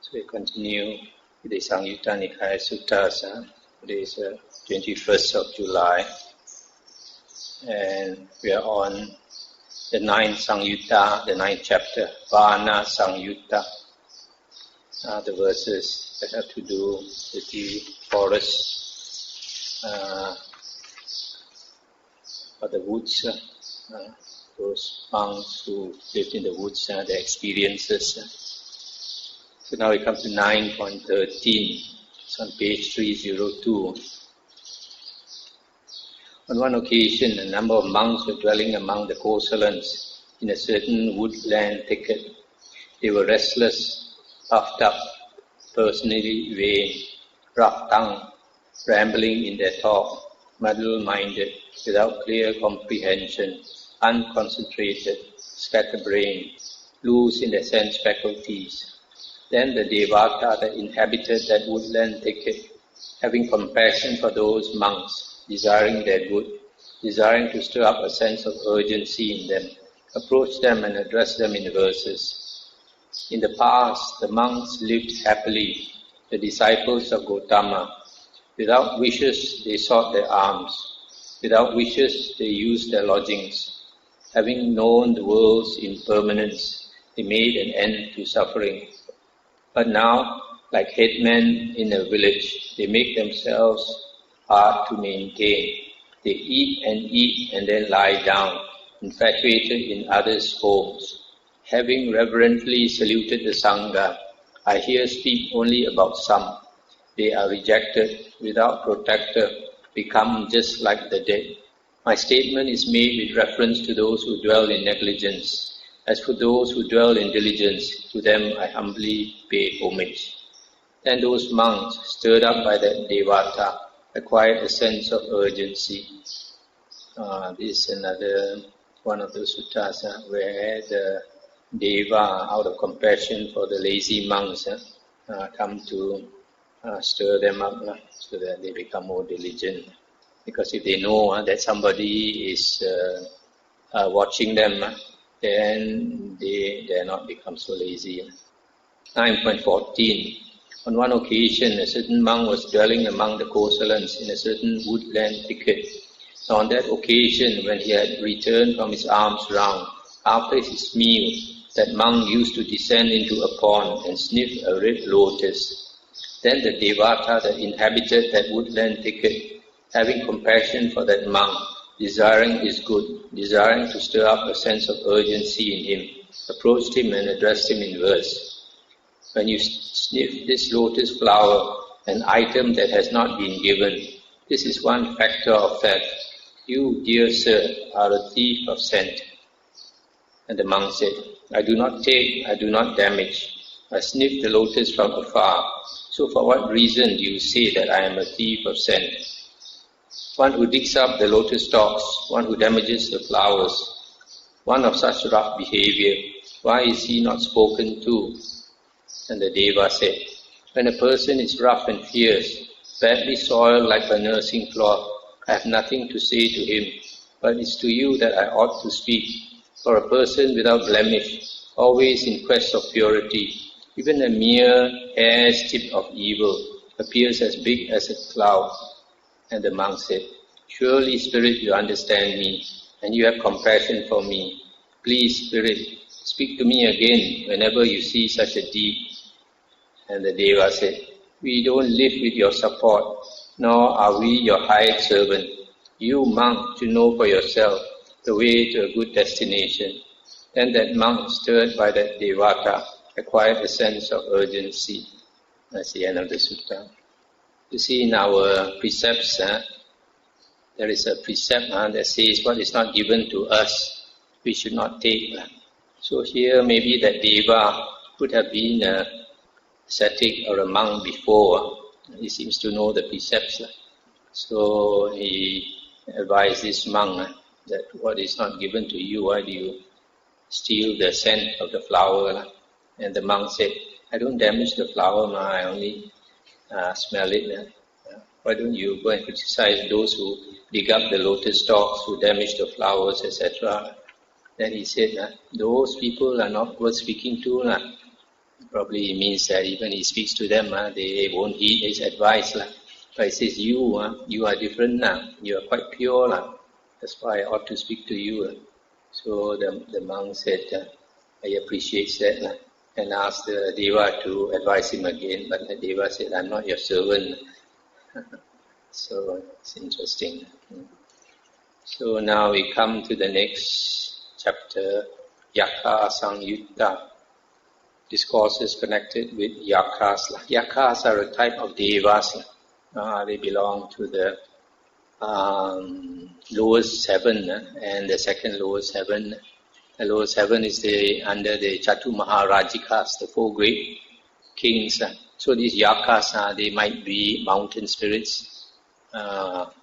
So we continue with the Samyutta Nikaya Suttas. Today is 21st of July, and we are on the 9th Samyutta, the 9th chapter, Vana Samyutta. The verses that have to do with the forest, or the woods, those monks who lived in the woods, their experiences. So now we come to 9.13. It's on page 302. On one occasion, a number of monks were dwelling among the Kosalans in a certain woodland thicket. They were restless, puffed up, personally vain, rough-tongued, rambling in their talk, muddle-minded, without clear comprehension, unconcentrated, scatterbrained, loose in their sense faculties. Then the Devata that inhabited that woodland thicket, having compassion for those monks, desiring their good, desiring to stir up a sense of urgency in them, approached them and addressed them in verses. In the past, the monks lived happily, the disciples of Gautama. Without wishes, they sought their alms. Without wishes, they used their lodgings. Having known the world's impermanence, they made an end to suffering. But now, like headmen in a village, they make themselves hard to maintain. They eat and then lie down, infatuated in others' homes. Having reverently saluted the Sangha, I here speak only about some. They are rejected, without protector, become just like the dead. My statement is made with reference to those who dwell in negligence. As for those who dwell in diligence, to them I humbly pay homage. Then those monks, stirred up by that Devata, acquired a sense of urgency. This is another one of the suttas where the Deva, out of compassion for the lazy monks, come to stir them up so that they become more diligent. Because if they know that somebody is watching them, then they dare not become so lazy. 9.14. On one occasion, a certain monk was dwelling among the Kosalans in a certain woodland thicket. Now on that occasion, when he had returned from his alms round, after his meal, that monk used to descend into a pond and sniff a red lotus. Then the Devata that inhabited that woodland thicket, having compassion for that monk, desiring his good, desiring to stir up a sense of urgency in him, approached him and addressed him in verse. When you sniff this lotus flower, an item that has not been given, this is one factor of theft. You, dear sir, are a thief of scent. And the monk said, I do not take, I do not damage. I sniff the lotus from afar. So for what reason do you say that I am a thief of scent? One who digs up the lotus stalks, one who damages the flowers, one of such rough behavior, why is he not spoken to? And the Deva said, when a person is rough and fierce, badly soiled like a nursing cloth, I have nothing to say to him, but it's to you that I ought to speak. For a person without blemish, always in quest of purity, even a mere hair's tip of evil appears as big as a cloud. And the monk said, surely, Spirit, you understand me, and you have compassion for me. Please, Spirit, speak to me again whenever you see such a deed. And the Deva said, we don't live with your support, nor are we your hired servant. You, monk, to know for yourself the way to a good destination. Then that monk, stirred by that Devata, acquired a sense of urgency. That's the end of the sutta. You see, in our precepts, there is a precept that says what is not given to us, we should not take. So here, maybe that Deva could have been a ascetic or a monk before. He seems to know the precepts. So he advised this monk that what is not given to you, why do you steal the scent of the flower? And the monk said, I don't damage the flower, I only smell it. Why don't you go and criticize those who dig up the lotus stalks, who damage the flowers, etc. Then he said, those people are not worth speaking to. Probably it means that even he speaks to them, they won't heed his advice. But he says, you are different, you are quite pure. That's why I ought to speak to you. So the monk said, I appreciate that, and asked the Deva to advise him again. But the Deva said, I'm not your servant. So it's interesting. So now we come to the next chapter, Yakkha Sangyutta. Discourses connected with Yakkhas. Yakkhas are a type of Devas. They belong to the lowest heaven, and the second lowest heaven. The lowest heaven is under the Chatu Maharajikas, the four great kings. So these Yakkhas, they might be mountain spirits,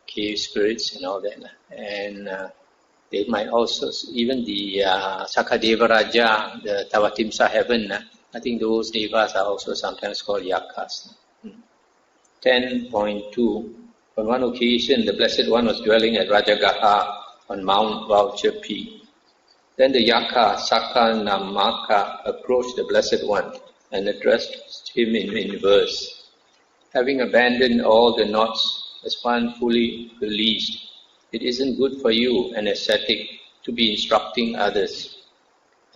cave spirits and all that. And they might also, even the Sakadeva Raja, the Tavatimsa heaven, I think those devas are also sometimes called Yakkhas. 10.2. On one occasion, the Blessed One was dwelling at Rajagaha on Mount Vulture Peak. Then the Yakkha Sakanamaka approached the Blessed One and addressed him in verse. Having abandoned all the knots as one fully released, it isn't good for you, an ascetic, to be instructing others.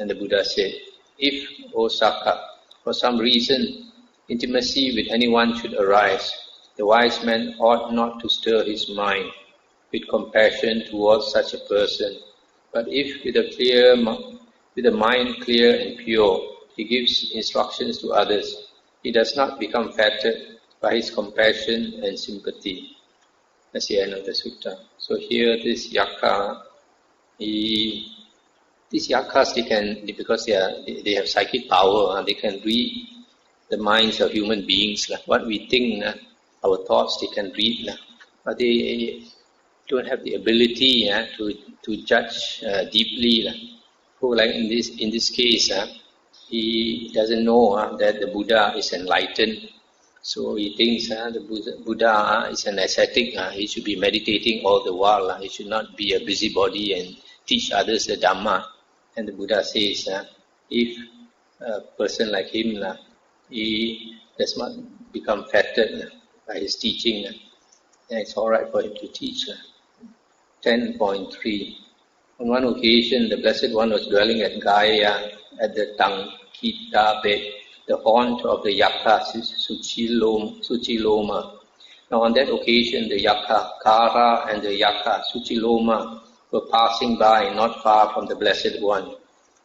And the Buddha said, if, O Sakka, for some reason intimacy with anyone should arise, the wise man ought not to stir his mind with compassion towards such a person. But if with a mind clear and pure, he gives instructions to others, he does not become fettered by his compassion and sympathy. That's the end of the sutta. So here this Yakkha, these Yakkhas, because they have psychic power, they can read the minds of human beings. What we think, our thoughts, they can read. But they don't have the ability to judge deeply. So like in this case, he doesn't know that the Buddha is enlightened. So he thinks the Buddha is an ascetic. He should be meditating all the while. He should not be a busybody and teach others the Dhamma. And the Buddha says, if a person like him, he does not become fettered by his teaching, then it's all right for him to teach. 10.3. On one occasion, the Blessed One was dwelling at Gaya at the Tangkita bed, the haunt of the Yakkha Suchiloma. Now on that occasion, the Yakkha Kara and the Yakkha Suchiloma were passing by not far from the Blessed One.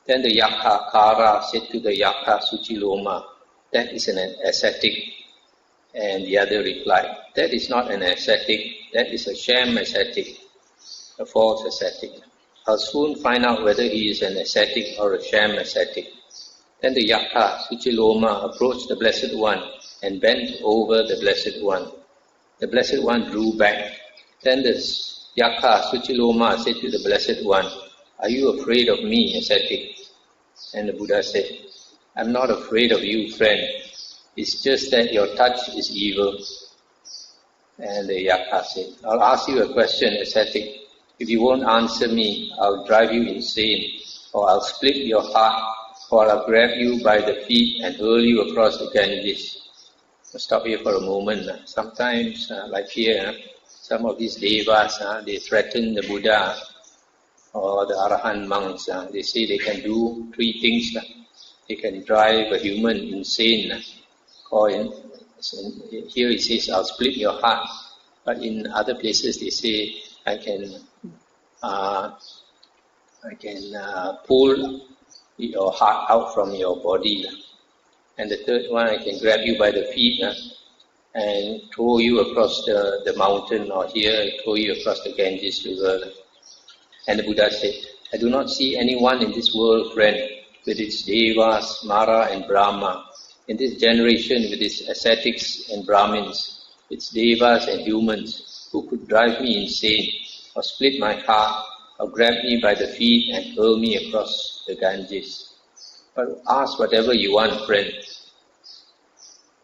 Then the Yakkha Kara said to the Yakkha Suchiloma, that is an ascetic. And the other replied, that is not an ascetic, that is a sham ascetic, a false ascetic. I'll soon find out whether he is an ascetic or a sham ascetic. Then the Yakkha Suchiloma approached the Blessed One and bent over the Blessed One. The Blessed One drew back. Then the Yakkha Suchiloma said to the Blessed One, are you afraid of me, ascetic? And the Buddha said, I'm not afraid of you, friend. It's just that your touch is evil. And the Yakkha said, I'll ask you a question, ascetic. If you won't answer me, I'll drive you insane, or I'll split your heart, or I'll grab you by the feet and hurl you across the Ganges. I'll stop here for a moment. Sometimes, like here, some of these devas, they threaten the Buddha or the Arahant monks. They say they can do three things. They can drive a human insane. Or here it says, I'll split your heart. But in other places they say, I can pull your heart out from your body. And the third one, I can grab you by the feet and throw you across the mountain, or here throw you across the Ganges river. And the Buddha said, I do not see anyone in this world, friend, with its devas, Mara and Brahma, in this generation with its ascetics and Brahmins, its devas and humans, who could drive me insane, or split my heart, or grab me by the feet and hurl me across the Ganges. But ask whatever you want, friend.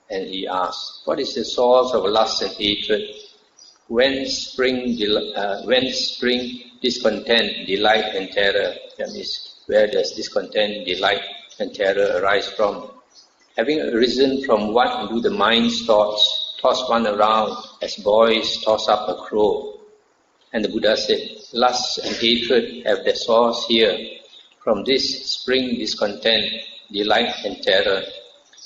And he asked, what is the source of lust and hatred? When spring discontent, delight and terror? That means, where does discontent, delight and terror arise from? Having arisen from what do the mind's thoughts toss one around as boys toss up a crow. And the Buddha said, lust and hatred have their source here. From this spring discontent, delight and terror.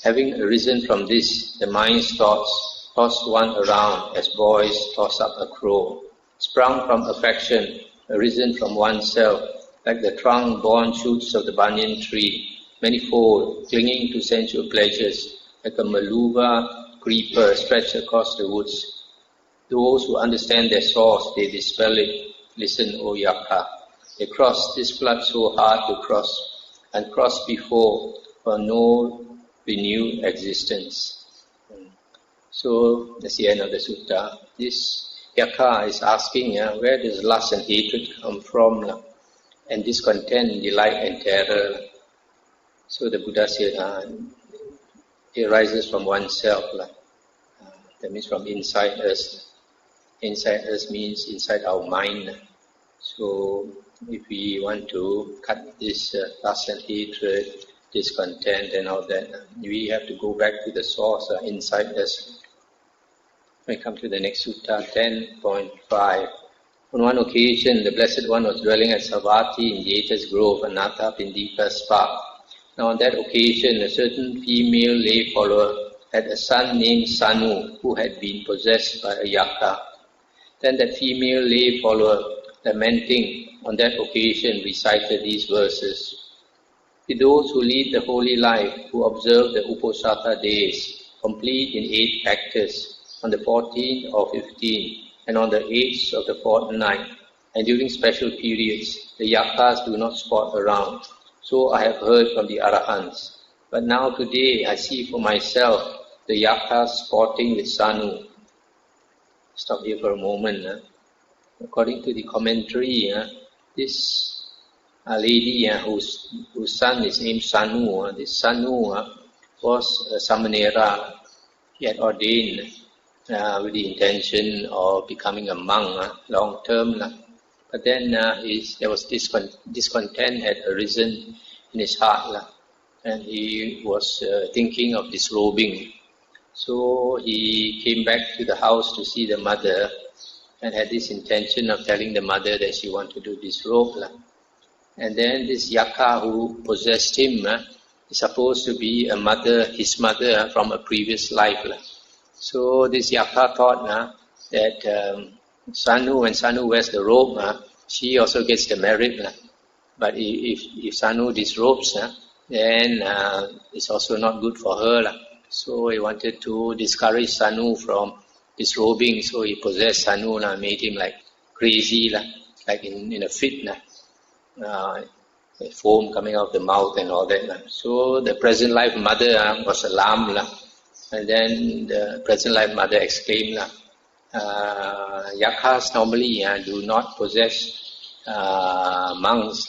Having arisen from this, the mind's thoughts toss one around as boys toss up a crow. Sprung from affection, arisen from oneself, like the trunk-borne shoots of the banyan tree, manifold, clinging to sensual pleasures, like a maluva creeper stretched across the woods. Those who understand their source, they dispel it. Listen, O Yakkha. They cross this flood so hard to cross, and crossed before for no renewed existence. So that's the end of the sutta. This Yakkha is asking, where does lust and hatred come from? And discontent, delight and terror. So the Buddha said, it arises from oneself. That means from inside us. Inside us means inside our mind. So if we want to cut this lust and hatred, discontent and all that, we have to go back to the source inside us. We come to the next sutta, 10.5. On one occasion, the Blessed One was dwelling at Savatthi in Jeta's Grove, Anatta Pindika's park. Now on that occasion, a certain female lay follower had a son named Sanu, who had been possessed by a Yakkha. Then that female lay follower, lamenting on that occasion, recited these verses. To those who lead the holy life, who observe the Uposatha days, complete in 8 factors, on the 14th or 15th, and on the 8th of the fortnight, and during special periods, the Yakkhas do not spot around. So I have heard from the Arahants. But now today I see for myself the Yakkhas sporting with Sanu. Stop here for a moment. According to the commentary, this lady whose son is named Sanu, this Sanu was a Samanera. He had ordained with the intention of becoming a monk long term. But then there was discontent had arisen in his heart, and he was thinking of disrobing. So he came back to the house to see the mother and had this intention of telling the mother that she wanted to disrobe. And then this Yakkha who possessed him is supposed to be his mother from a previous life. So this Yakkha thought that Sanu, when Sanu wears the robe, she also gets the merit. But if Sanu disrobes, then it's also not good for her. So he wanted to discourage Sanu from disrobing, so he possessed Sanu, made him like crazy, like in a fit, foam coming out of the mouth and all that. So the present life mother was alarmed, and then the present life mother exclaimed, Yakkhas normally do not possess monks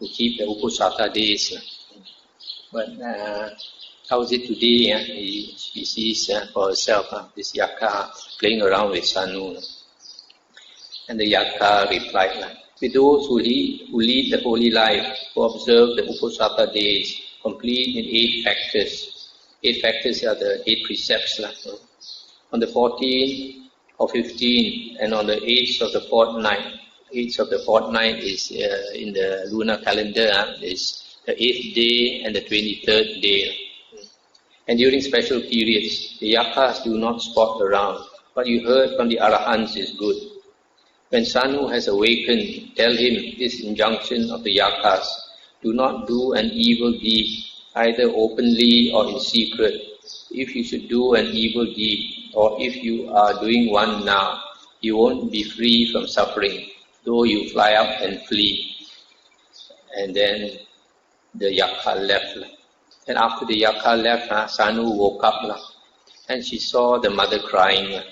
who keep the Uposatha days. But how is it today? She sees for herself this Yakkha playing around with Sanu. And the Yakkha replied, with those who lead the holy life, who observe the Uposatha days, complete in 8 factors. 8 factors are the 8 precepts. On the 14th or 15th and on the 8th of the fortnight. 8th of the fortnight is in the lunar calendar, is the 8th day and the 23rd day. And during special periods, the Yakkhas do not spot around. What you heard from the Arahants is good. When Sanu has awakened, tell him this injunction of the Yakkhas. Do not do an evil deed, either openly or in secret. If you should do an evil deed, or if you are doing one now, you won't be free from suffering, though you fly up and flee. And then the Yakkha left. And after the Yakkha left, Sanu woke up and she saw the mother crying.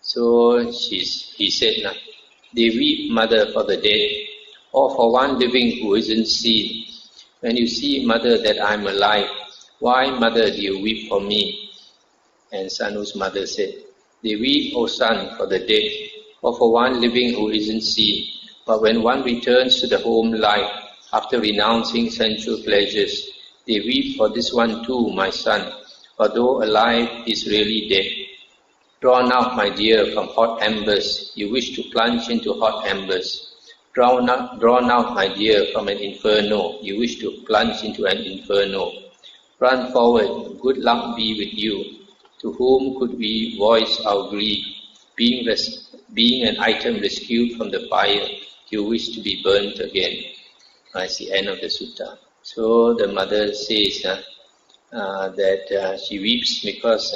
So he said, they weep, mother, for the dead, or for one living who isn't seen. When you see, mother, that I am alive, why, mother, do you weep for me? And Sanu's mother said, they weep, O son, for the dead, or for one living who isn't seen. But when one returns to the home life, after renouncing sensual pleasures, They weep for this one too, my son, although alive is really dead. Drawn out, my dear, from hot embers, you wish to plunge into hot embers. Drawn out, my dear, from an inferno, you wish to plunge into an inferno. Run forward, good luck be with you. To whom could we voice our grief? Being an item rescued from the fire, you wish to be burnt again. That's the end of the sutta. So the mother says that she weeps because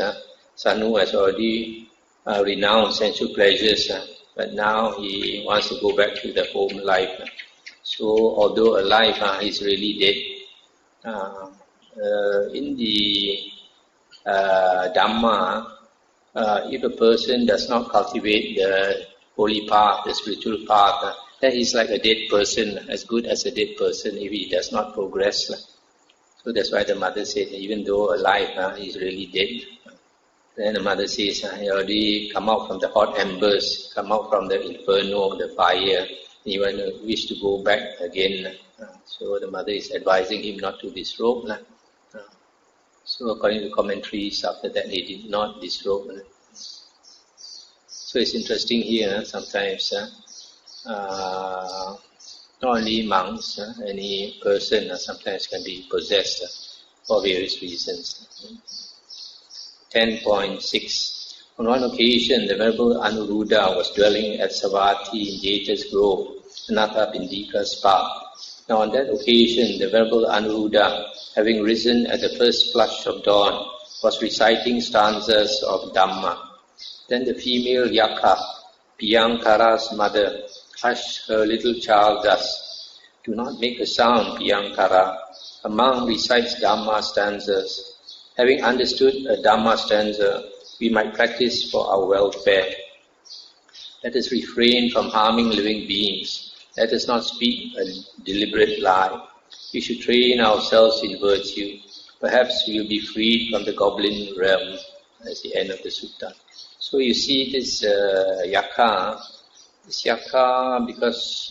Sanu has already renounced sensual pleasures, but now he wants to go back to the home life. So although alive, he's really dead. In the Dhamma, if a person does not cultivate the holy path, the spiritual path, then he's like a dead person, as good as a dead person if he does not progress. So that's why the mother said, even though alive, he's really dead. Then the mother says, he already come out from the hot embers, come out from the inferno, the fire, he wish to go back again. So the mother is advising him not to disrobe. So according to commentaries, after that they did not disrobe. So it's interesting here, sometimes not only monks, any person sometimes can be possessed for various reasons. 10.6. On one occasion, the Venerable Anuruddha was dwelling at Savatthi in Jeta's Grove, Anatta Pindika's park. Now on that occasion, the Venerable Anuruddha, having risen at the first flush of dawn, was reciting stanzas of Dhamma. Then the female Yakkha, Piyankara's mother, hushed her little child thus, "Do not make a sound, Piyankara. A monk recites Dhamma stanzas. Having understood a Dhamma stanza, we might practice for our welfare. Let us refrain from harming living beings. Let us not speak a deliberate lie. We should train ourselves in virtue. Perhaps we will be freed from the goblin realm." That's the end of the sutta. So you see this Yakkha, because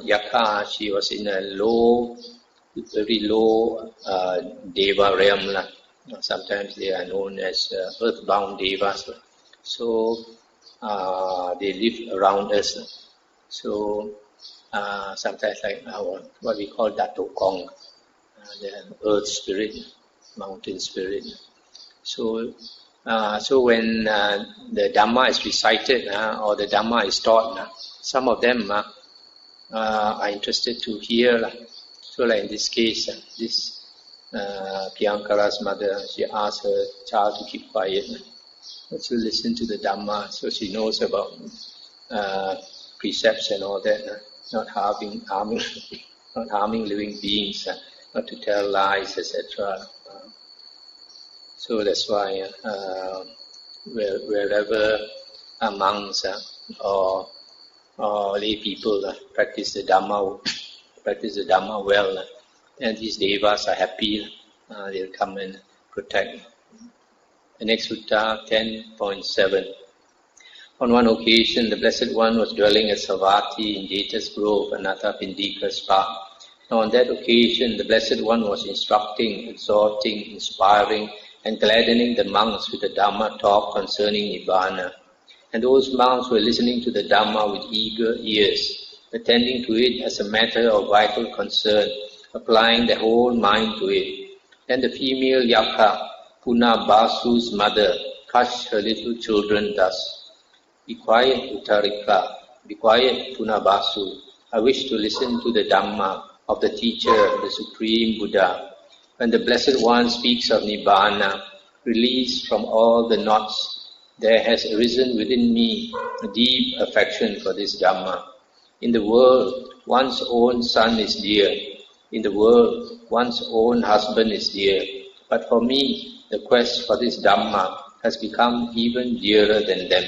Yakkha, she was in a very low Deva realm. Sometimes they are known as earthbound Devas. So they live around us. So sometimes like what we call Datokong, the earth spirit, mountain spirit. So when the Dhamma is recited or the Dhamma is taught, some of them are interested to hear. So like in this case, this Piyankara's mother, she asked her child to keep quiet, to listen to the Dhamma, so she knows about precepts and all that, not harming living beings, not to tell lies, etc. So that's why wherever monks or lay people practice the Dhamma well, and these devas are happy. They'll come and protect. The next sutta, 10.7. On one occasion, the Blessed One was dwelling at Savatthi in Jeta's Grove, Anatta Pindika's park. Now on that occasion, the Blessed One was instructing, exhorting, inspiring, and gladdening the monks with the Dhamma talk concerning Nibbana. And those monks were listening to the Dhamma with eager ears, attending to it as a matter of vital concern, applying their whole mind to it. Then the female Yakkha, Punabasu's mother, hushed her little children thus, "Be quiet, Uttarika, be quiet, Punabasu. I wish to listen to the Dhamma of the teacher, the Supreme Buddha. When the Blessed One speaks of Nibbana, released from all the knots, there has arisen within me a deep affection for this Dhamma. In the world, one's own son is dear. In the world, one's own husband is dear. But for me, the quest for this Dhamma has become even dearer than them.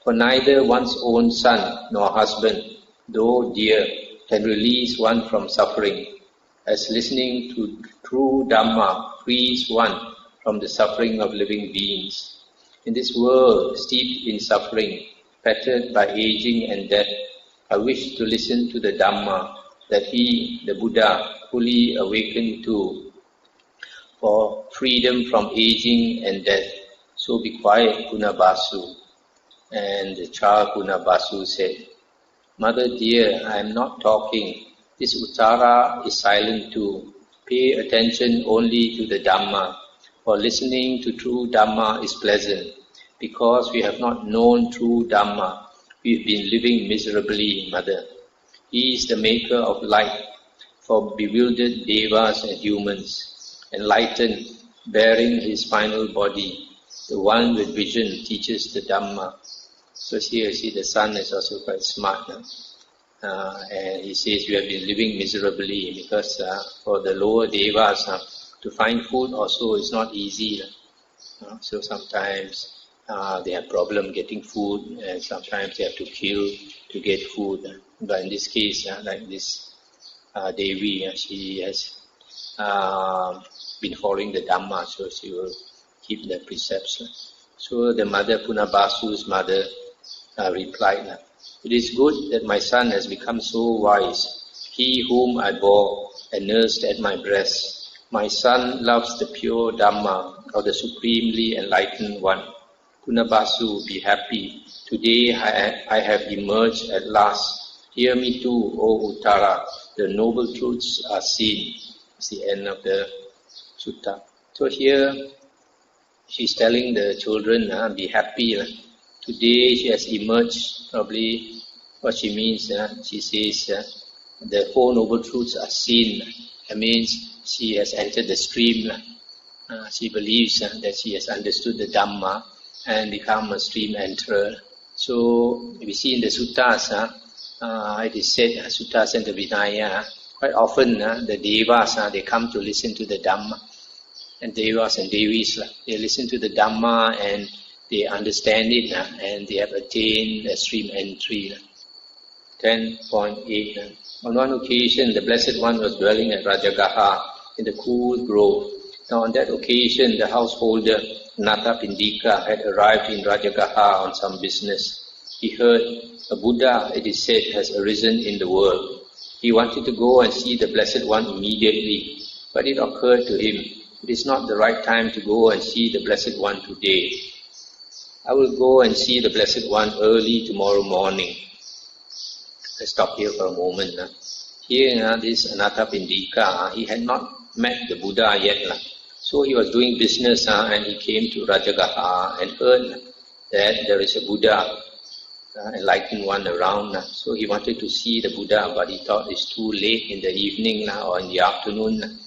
For neither one's own son nor husband, though dear, can release one from suffering, as listening to true Dhamma frees one from the suffering of living beings. In this world steeped in suffering, fettered by aging and death, I wish to listen to the Dhamma that he, the Buddha, fully awakened to for freedom from aging and death. So be quiet, Punabasu. And the child Punabasu said, Mother dear, I am not talking. This Uttara is silent too. Pay attention only to the Dhamma. For listening to true Dhamma is pleasant. Because we have not known true Dhamma, we have been living miserably, Mother. He is the maker of light for bewildered devas and humans, enlightened, bearing his final body. The one with vision teaches the Dhamma. So here you see the son is also quite smart. And he says we have been living miserably because for the lower devas to find food also is not easy. So sometimes they have problem getting food, and sometimes they have to kill to get food. But in this case, like this Devi, she has been following the Dhamma, so she will keep the precepts. So the mother, Punabasu's mother, replied, it is good that my son has become so wise, he whom I bore and nursed at my breast. My son loves the pure Dhamma of the supremely enlightened one. Punabasu, be happy. Today I have emerged at last. Hear me too, O Uttara. The noble truths are seen. It's the end of the sutta. So here she's telling the children, be happy. Today she has emerged. Probably what she means, she says the Four Noble Truths are seen. That means she has entered the stream. She believes that she has understood the Dhamma and become a stream enterer. So we see in the suttas, it is said, suttas and the Vinaya, quite often the devas, they come to listen to the Dhamma. And devas and devis, they listen to the Dhamma and they understand it and they have attained a stream entry. 10.8. On one occasion, the Blessed One was dwelling at Rajagaha in the cool grove. Now on that occasion, the householder Anathapindika had arrived in Rajagaha on some business. He heard a Buddha, it is said, has arisen in the world. He wanted to go and see the Blessed One immediately, but it occurred to him, it is not the right time to go and see the Blessed One today. I will go and see the Blessed One early tomorrow morning. Let's stop here for a moment. Here, this Anathapindika, he had not met the Buddha yet. So he was doing business and he came to Rajagaha and heard that there is a Buddha, enlightened one around. So he wanted to see the Buddha, but he thought it's too late in the evening or in the afternoon,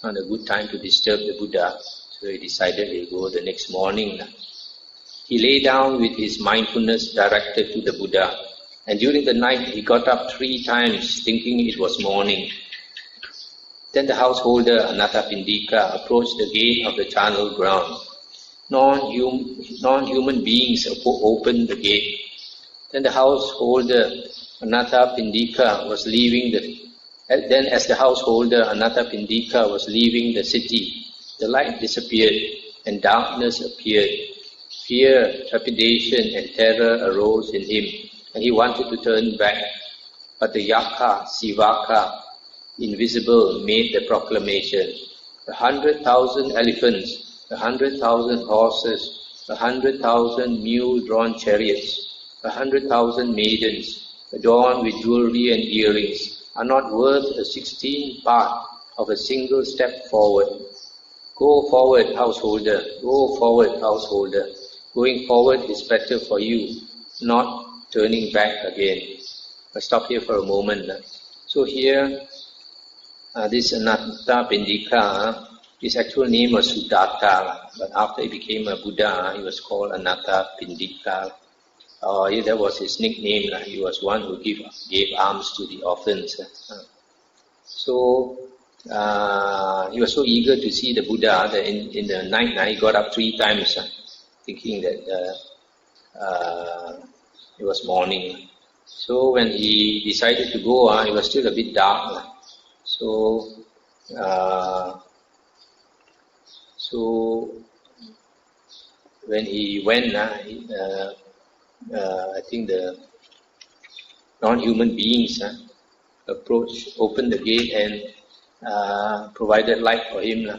not a good time to disturb the Buddha. So he decided he'll go the next morning. He lay down with his mindfulness directed to the Buddha. And during the night, he got up 3 times, thinking it was morning. Then the householder, Anathapindika, approached the gate of the charnel ground. Non-human beings opened the gate. Then the householder, Anathapindika, was leaving as the householder, Anathapindika, was leaving the city, the light disappeared and darkness appeared. Fear, trepidation and terror arose in him, and he wanted to turn back. But the Yakkha, Sivaka, invisible, made the proclamation. 100,000 elephants, 100,000 horses, 100,000 mule-drawn chariots, 100,000 maidens, adorned with jewelry and earrings, are not worth a 16th part of a single step forward. Go forward, householder, go forward, householder. Going forward is better for you, not turning back again. I'll stop here for a moment. So here, this Anathapindika, his actual name was Sudatta, but after he became a Buddha, he was called Anathapindika. That was his nickname. He was one who gave alms to the orphans. So he was so eager to see the Buddha that in the night he got up 3 times, thinking that it was morning. So when he decided to go, it was still a bit dark. So when he went, I think the non-human beings approached, opened the gate and provided light for him.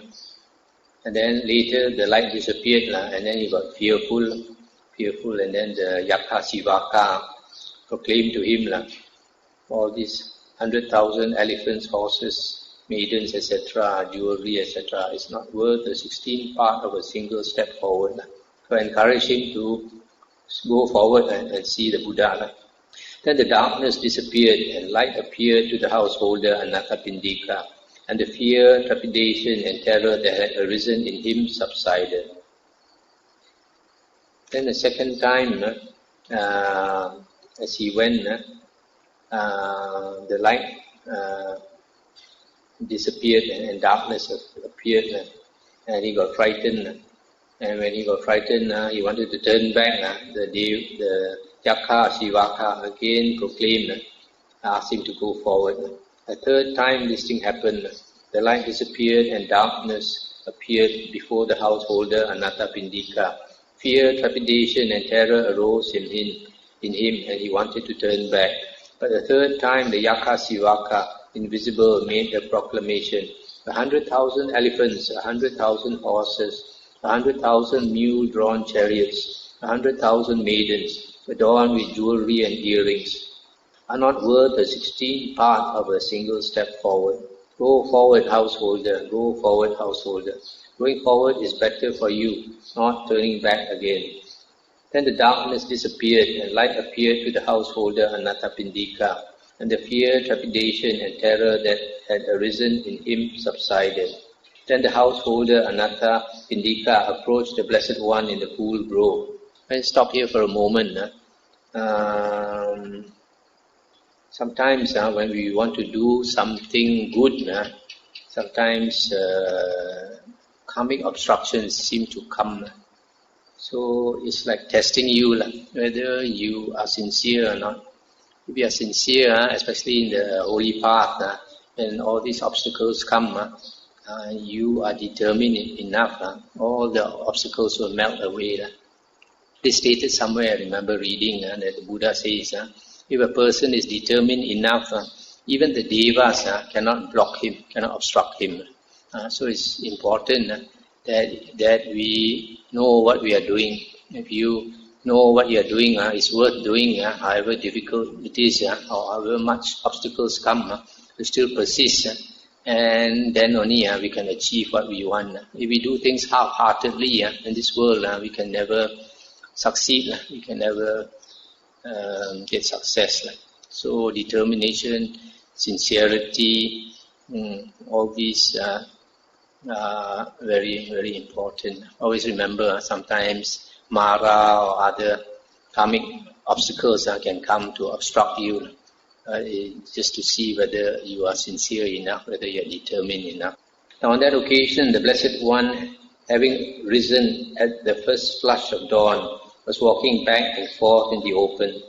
And then later the light disappeared, and then he got fearful, and then the Yakkha Sivaka proclaimed to him all these 100,000 elephants, horses, maidens, etc., jewelry, etc., is not worth the 16th part of a single step forward. So encourage him to go forward and see the Buddha. Then the darkness disappeared and light appeared to the householder Anathapindika, and the fear, trepidation and terror that had arisen in him subsided. Then the second time, as he went, the light disappeared and darkness appeared, and he got frightened. And when he got frightened, he wanted to turn back. The Yakkha Sivaka again proclaimed, asked him to go forward. A third time this thing happened. The light disappeared and darkness appeared before the householder Anathapindika. Fear, trepidation and terror arose in him, and he wanted to turn back. But the third time the Yakkha Sivaka, invisible, made a proclamation. 100,000 elephants, 100,000 horses, 100,000 mule-drawn chariots, 100,000 maidens, adorned with jewelry and earrings, are not worth the 16th part of a single step forward. Go forward, householder, go forward, householder. Going forward is better for you, not turning back again. Then the darkness disappeared and light appeared to the householder Anathapindika, and the fear, trepidation and terror that had arisen in him subsided. Then the householder Anathapindika approached the Blessed One in the cool grove. Let's stop here for a moment. Sometimes when we want to do something good, sometimes karmic obstructions seem to come. So it's like testing you, whether you are sincere or not. If you are sincere, especially in the holy path, when all these obstacles come, you are determined enough, all the obstacles will melt away. They stated somewhere, I remember reading, that the Buddha says, if a person is determined enough, even the devas cannot block him, cannot obstruct him. So it's important that we know what we are doing. If you know what you are doing is worth doing, however difficult it is, or however much obstacles come, we still persist, and then only we can achieve what we want. If we do things half-heartedly in this world, we can never succeed, we can never get success. So determination, sincerity, all these are very, very important. Always remember, sometimes Mara or other karmic obstacles can come to obstruct you, just to see whether you are sincere enough, whether you are determined enough. Now on that occasion, the Blessed One, having risen at the first flush of dawn, was walking back and forth in the open.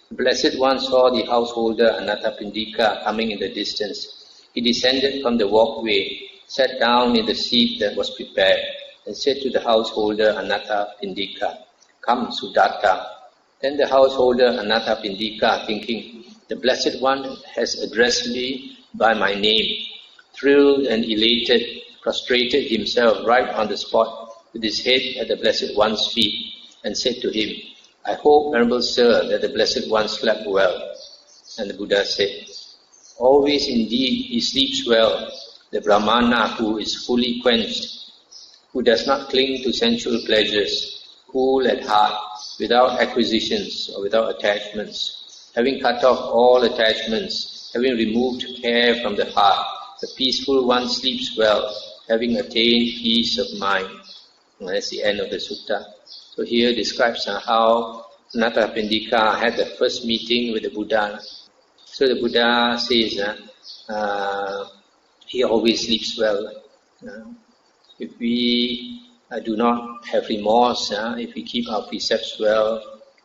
The Blessed One saw the householder Anathapindika coming in the distance. He descended from the walkway, sat down in the seat that was prepared, and said to the householder Anathapindika, "Come, Sudatta." Then the householder Anathapindika, thinking, the Blessed One has addressed me by my name, thrilled and elated, prostrated himself right on the spot with his head at the Blessed One's feet, and said to him, "I hope, Venerable Sir, that the Blessed One slept well." And the Buddha said, "Always indeed he sleeps well, the Brahmana who is fully quenched, who does not cling to sensual pleasures, cool at heart, without acquisitions or without attachments, having cut off all attachments, having removed care from the heart, the peaceful one sleeps well, having attained peace of mind." And that's the end of the sutta. So here describes how Anathapindika had the first meeting with the Buddha. So the Buddha says he always sleeps well. If we do not have remorse, if we keep our precepts well,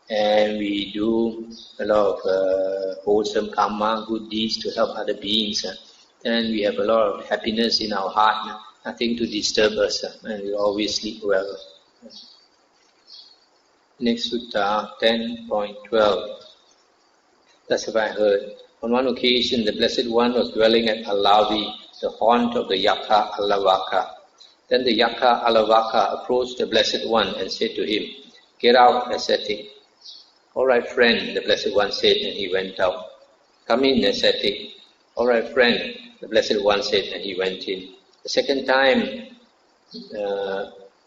and we do a lot of wholesome karma, good deeds to help other beings, then we have a lot of happiness in our heart, nothing to disturb us, and we always sleep well. Next sutta, 10.12. Thus have I heard. On one occasion, the Blessed One was dwelling at Alavi, the haunt of the Yakkha Alavaka. Then the Yakkha Alavaka approached the Blessed One and said to him, "Get out, ascetic." "All right, friend," the Blessed One said, and he went out. "Come in, ascetic." "All right, friend," the Blessed One said, and he went in. The second time,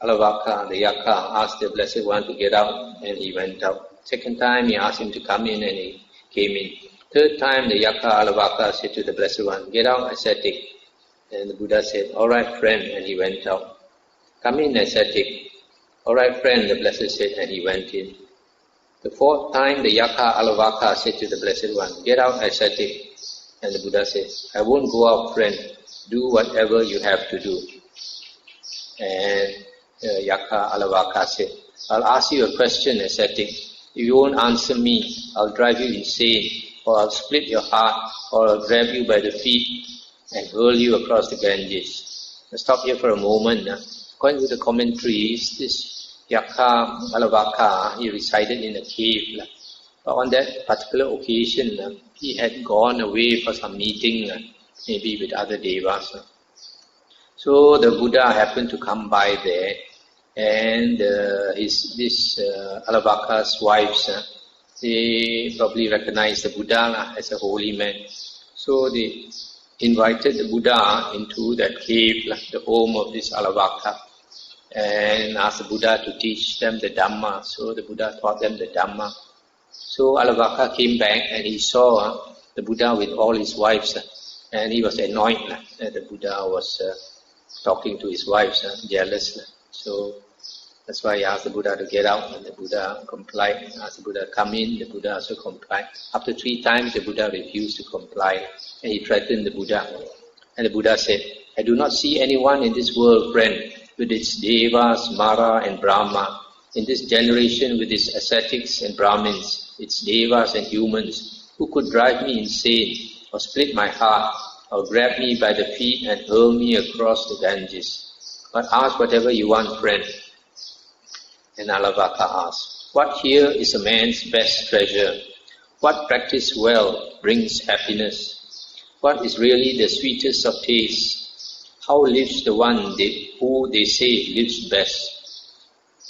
Alavaka, the Yakkha, asked the Blessed One to get out, and he went out. Second time, he asked him to come in, and he came in. Third time, the Yakkha Alavaka said to the Blessed One, "Get out, ascetic." And the Buddha said, "All right, friend," and he went out. "Come in, ascetic." "All right, friend," the Blessed said, and he went in. The fourth time, the Yakkha Alavaka said to the Blessed One, "Get out, ascetic." And the Buddha said, "I won't go out, friend. Do whatever you have to do." And Yakkha Alavaka said, "I'll ask you a question, ascetic. If you won't answer me, I'll drive you insane, or I'll split your heart, or I'll grab you by the feet and hurl you across the Ganges." Let's stop here for a moment. According to the commentaries, this Yakkha Alavaka, he resided in a cave. But on that particular occasion, he had gone away for some meeting, maybe with other devas. So the Buddha happened to come by there, and this Alavaka's wives, they probably recognized the Buddha as a holy man. So they invited the Buddha into that cave, the home of this Alavaka, and asked the Buddha to teach them the Dhamma. So the Buddha taught them the Dhamma. So Alavaka came back and he saw the Buddha with all his wives, and he was annoyed that the Buddha was talking to his wives, jealous. So that's why he asked the Buddha to get out, and the Buddha complied. He asked the Buddha to come in, the Buddha also complied. After 3 times, the Buddha refused to comply, and he threatened the Buddha. And the Buddha said, "I do not see anyone in this world, friend, with its devas, Mara and Brahma, in this generation with its ascetics and Brahmins, its devas and humans, who could drive me insane, or split my heart, or grab me by the feet and hurl me across the Ganges. But ask whatever you want, friend." And Alavaka asked, "What here is a man's best treasure? What practice well brings happiness? What is really the sweetest of taste? How lives the one who they say lives best?"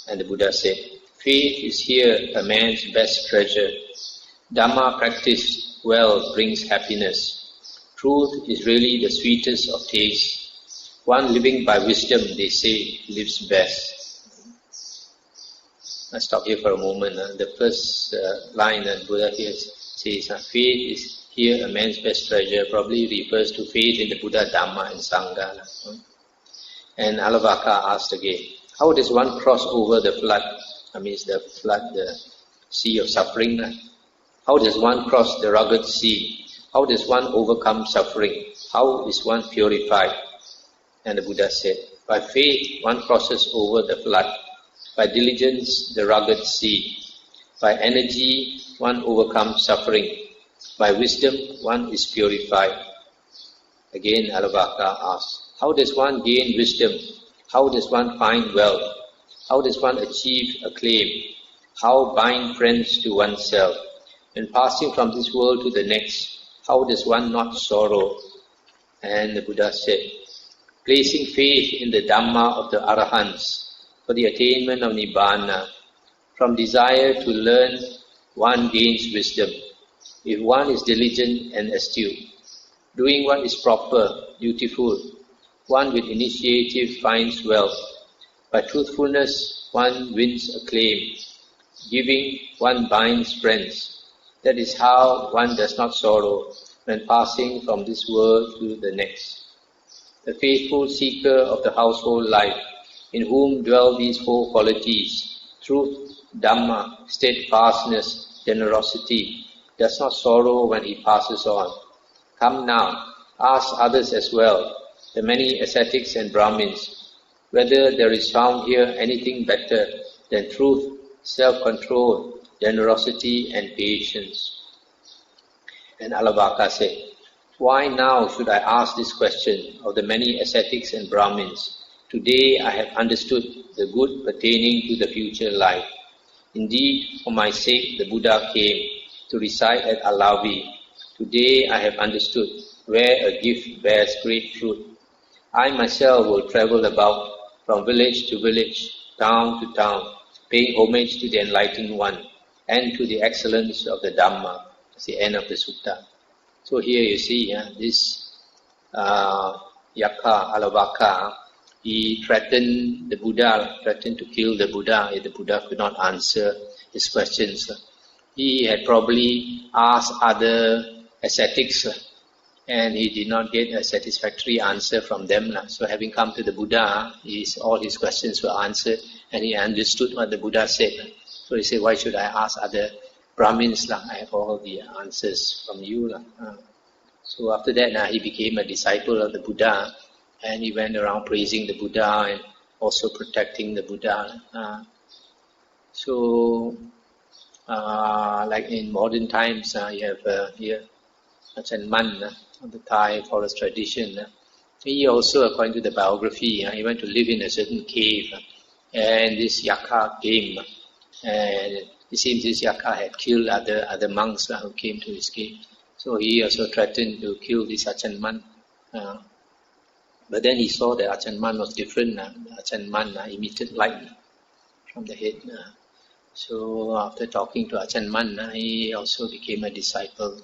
And the Buddha said, "Faith is here a man's best treasure. Dhamma practiced well brings happiness. Truth is really the sweetest of taste. One living by wisdom, they say, lives best." I'll stop here for a moment. The first line that Buddha here says, "Faith is here a man's best treasure," probably refers to faith in the Buddha, Dhamma and Sangha. And Alavaka asked again, "How does one cross over the flood?" I mean, the flood, the sea of suffering. How does one cross the rugged sea? How does one overcome suffering? How is one purified? And the Buddha said, "By faith one crosses over the flood. By diligence the rugged sea. By energy one overcomes suffering. By wisdom one is purified." Again Alavaka asked, "How does one gain wisdom? How does one find wealth? How does one achieve acclaim? How bind friends to oneself? When passing from this world to the next, how does one not sorrow?" And the Buddha said, "Placing faith in the Dhamma of the Arahants for the attainment of Nibbana. From desire to learn, one gains wisdom. If one is diligent and astute, doing what is proper, dutiful, one with initiative finds wealth. By truthfulness, one wins acclaim. Giving, one binds friends. That is how one does not sorrow when passing from this world to the next. The faithful seeker of the household life, in whom dwell these 4 qualities, truth, Dhamma, steadfastness, generosity, does not sorrow when he passes on. Come now, ask others as well, the many ascetics and Brahmins, whether there is found here anything better than truth, self-control, generosity and patience." And Alavaka said, "Why now should I ask this question of the many ascetics and Brahmins? Today I have understood the good pertaining to the future life. Indeed, for my sake the Buddha came to reside at Alavi, Today I have understood where a gift bears great fruit. I myself will travel about from village to village, town to town, paying homage to the Enlightened One and to the excellence of the Dhamma. That's the end of the sutta. So here you see this Yakkha, Alavaka, he threatened the Buddha, threatened to kill the Buddha if the Buddha could not answer his questions. He had probably asked other ascetics and he did not get a satisfactory answer from them. So having come to the Buddha, all his questions were answered and he understood what the Buddha said. So he said, why should I ask other Brahmins? I have all the answers from you. So after that, he became a disciple of the Buddha and he went around praising the Buddha and also protecting the Buddha. Like in modern times, you have here Ajahn Mun of the Thai forest tradition. He also, according to the biography, he went to live in a certain cave, and this Yakkha came, and it seems this Yakkha had killed other monks who came to his cave. So he also threatened to kill this Ajahn Mun. But then he saw that Ajahn Mun was different. Ajahn Mun emitted light from the head. So after talking to Ajahn Mun, he also became a disciple.